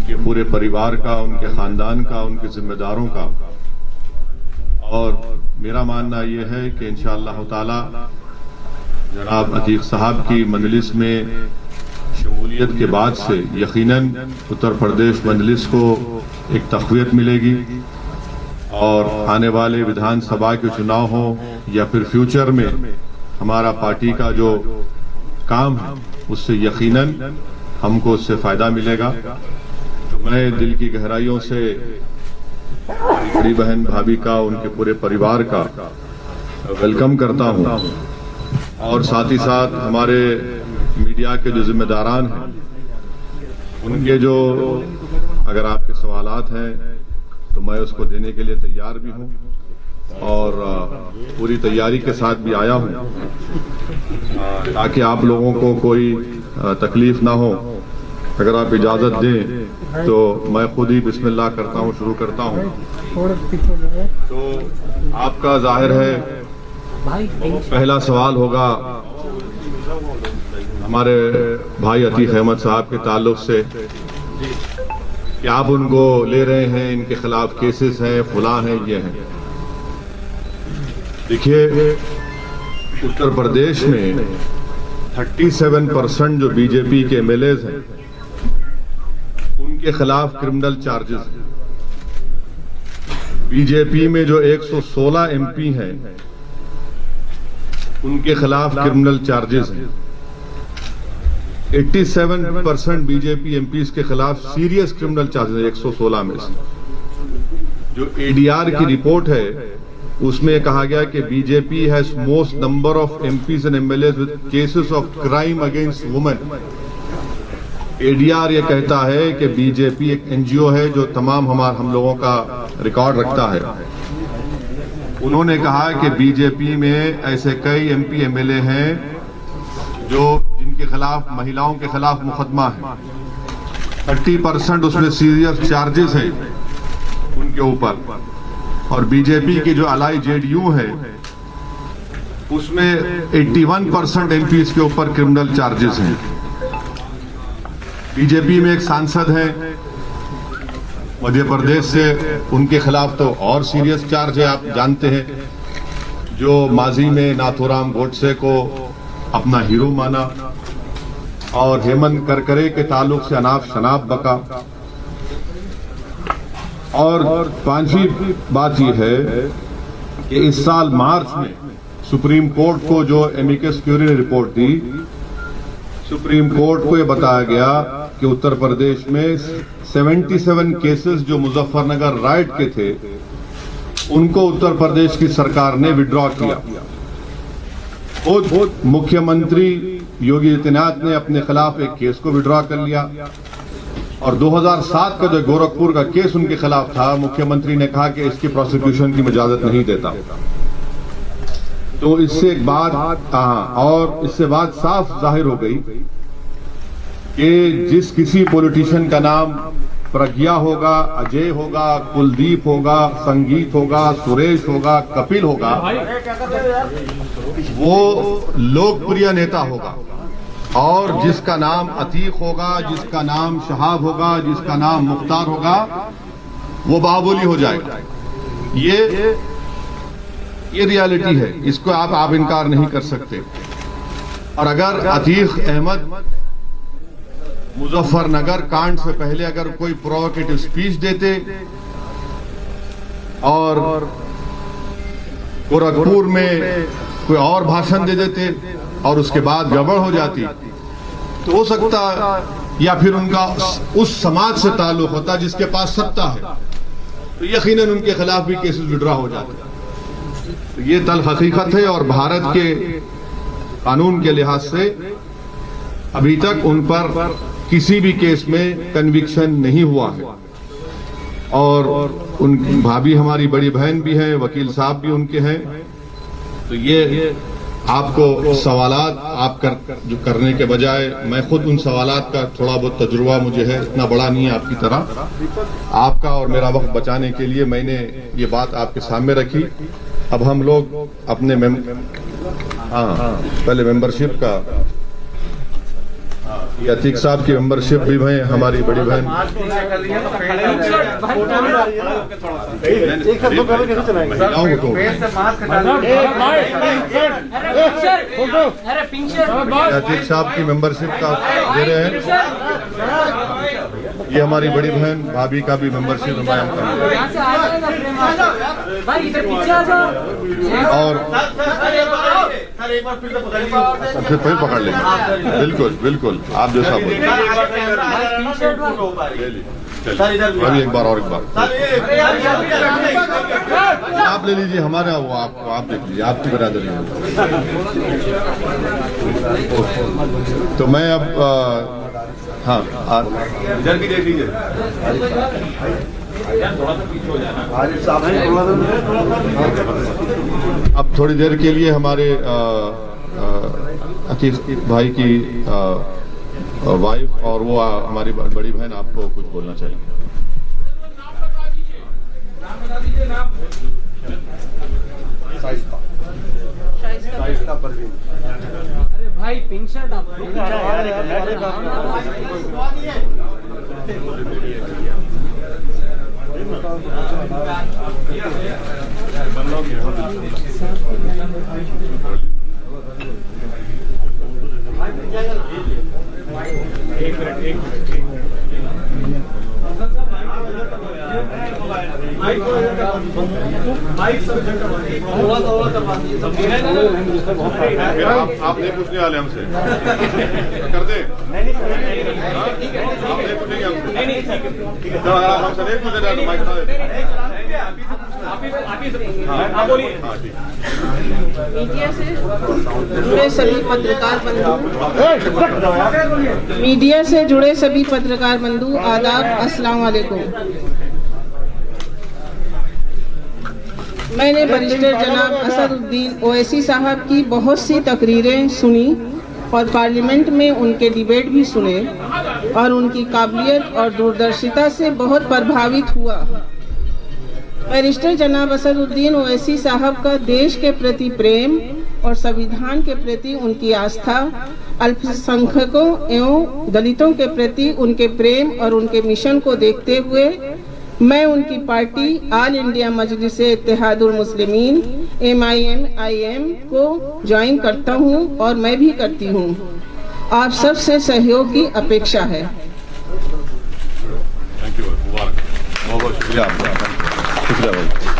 उनके पूरे परिवार का, उनके खानदान का, उनके जिम्मेदारों का। और मेरा मानना यह है कि इंशाअल्लाह ताला जनाब अतीक साहब की मजलिस में शमूलियत के बाद से यकीनन उत्तर प्रदेश मजलिस को एक तक़वियत मिलेगी और आने वाले विधानसभा के चुनाव हो या फिर फ्यूचर में हमारा पार्टी का जो काम है उससे यकीनन हमको उससे फायदा मिलेगा। तो मैं दिल की गहराइयों से बड़ी बहन भाभी का, उनके पूरे परिवार का वेलकम करता हूं और साथ ही साथ हमारे मीडिया के जो जिम्मेदारान हैं उनके जो अगर आपके सवालात हैं तो मैं उसको देने के लिए तैयार भी हूं और पूरी तैयारी के साथ भी आया हूं ताकि आप लोगों को कोई तकलीफ ना हो। अगर आप इजाजत दें तो मैं खुद ही बिस्मिल्लाह करता हूं, शुरू करता हूं। तो आपका जाहिर है पहला सवाल होगा हमारे भाई अतीक अहमद साहब के ताल्लुक से कि आप उनको ले रहे हैं, इनके खिलाफ केसेस हैं, फुला हैं, ये हैं। देखिए उत्तर प्रदेश में 37% जो बीजेपी के एमएलएज हैं उनके खिलाफ क्रिमिनल चार्जेस हैं। बीजेपी में जो 116 एमपी हैं उनके खिलाफ क्रिमिनल चार्जेस हैं। 87% बीजेपी एमपीज के खिलाफ सीरियस क्रिमिनल चार्जेस हैं 116 में से। जो एडीआर की रिपोर्ट है उसमें कहा गया कि BJP has most number of MPs and MLAs with cases of crime against women. ADR ये कहता है कि बीजेपी एक एनजीओ है जो तमाम हम लोगों का रिकॉर्ड रखता है। उन्होंने कहा कि बीजेपी में ऐसे कई एमपी एमएलए हैं जो जिनके खिलाफ, महिलाओं के खिलाफ मुकदमा है। 30% उसमें सीरियस चार्जेस हैं उनके ऊपर। और बीजेपी की जो अलाई जेडीयू है उसमें 81% एमपीज के ऊपर क्रिमिनल चार्जेस हैं। बीजेपी में एक सांसद है मध्य प्रदेश से, उनके खिलाफ तो और सीरियस चार्ज है। आप जानते हैं जो माजी में नाथूराम गोडसे को अपना हीरो माना और हेमंत करकरे के ताल्लुक से अनाप शनाप बका। और पांचवी बात यह है कि इस साल मार्च में सुप्रीम कोर्ट को जो एमिकस क्यूरी ने रिपोर्ट दी, सुप्रीम कोर्ट को यह बताया गया कि उत्तर प्रदेश में 77 केसेस जो मुजफ्फरनगर राइट के थे उनको उत्तर प्रदेश की सरकार ने विड्रॉ किया। खुद मुख्यमंत्री योगी आदित्यनाथ ने अपने खिलाफ एक केस को विड्रॉ कर लिया और 2007 का जो गोरखपुर का केस उनके खिलाफ था, मुख्यमंत्री ने कहा कि इसकी प्रोसिक्यूशन की इजाजत नहीं देता। तो इससे एक बात और इससे बात साफ जाहिर हो गई कि जिस किसी पॉलिटिशियन का नाम प्रज्ञा होगा, अजय होगा, कुलदीप होगा, संगीत होगा, सुरेश होगा, कपिल होगा, वो लोकप्रिय नेता होगा। और जिसका नाम अतीक होगा, जिसका नाम शहाब होगा, जिसका नाम मुख्तार होगा, वो बाहुबली हो जाएगा। ये रियलिटी है, इसको आप इनकार नहीं कर सकते। और अगर अतीक अहमद मुजफ्फरनगर कांड से पहले अगर कोई प्रोवोकेटिव स्पीच देते और गोरखपुर में कोई और भाषण दे देते और उसके बाद गड़बड़ हो जाती तो हो सकता या फिर उनका उस समाज से ताल्लुक होता जिसके पास सत्ता है, तो यकीनन उनके खिलाफ भी केसेस विड्रॉ हो जाते। तो ये तल्ख हकीकत है और भारत के कानून के लिहाज से अभी तक उन पर किसी भी केस में कन्विक्शन नहीं हुआ है। और उन भाभी हमारी बड़ी बहन भी हैं, वकील साहब भी उनके हैं। तो ये आपको सवालात आप जो करने के बजाय मैं खुद उन सवालात का थोड़ा बहुत तजुर्बा मुझे है, इतना बड़ा नहीं है आपकी तरह। आपका और मेरा वक्त बचाने के लिए मैंने ये बात आपके सामने रखी। अब हम लोग अपने पहले मेंबरशिप का ये अतीक साहब की मेंबरशिप भी है, हमारी बड़ी बहन। अतीक साहब की मेंबरशिप का दे रहे हैं। ये हमारी बड़ी बहन भाभी का भी मेंबरशिप हम और फिर पकड़ लेंगे। बिल्कुल बिल्कुल, आप जैसा अभी एक बार और एक बार आप ले लीजिए, हमारा वो आपको आप देख लीजिए, आपकी बरादरी है। तो मैं अब हाँ इधर भी देख लीजिए। अब थोड़ी देर के लिए हमारे अतीक भाई की वाइफ और वो हमारी बड़ी बहन आपको कुछ बोलना चाहिए। अरे भाई पिंक शर्ट आप आप नहीं पूछने वाले हमसे कर दे। आप नहीं पूछेंगे हमसे। तो अगर आप हमसे नहीं पूछे तो माइक बता देते। मीडिया से जुड़े सभी पत्रकार बंधु आदाब, अस्सलाम वालेकुम। मैंने बैरिस्टर जनाब असदुद्दीन ओवैसी साहब की बहुत सी तकरीरें सुनी और पार्लियामेंट में उनके डिबेट भी सुने और उनकी काबिलियत और दूरदर्शिता से बहुत प्रभावित हुआ। बैरिस्टर जनाब असदुद्दीन ओवैसी साहब का देश के प्रति प्रेम और संविधान के प्रति उनकी आस्था, अल्पसंख्यकों एवं दलितों के प्रति उनके प्रेम और उनके मिशन को देखते हुए मैं उनकी पार्टी ऑल इंडिया मजलिस इत्तेहादुल मुस्लिमीन MIM को ज्वाइन करता हूं और मैं भी करती हूं। आप सब से सहयोग की अपेक्षा है। थैंक यू, बहुत शुक्रिया आपका। शुक्रिया भाई।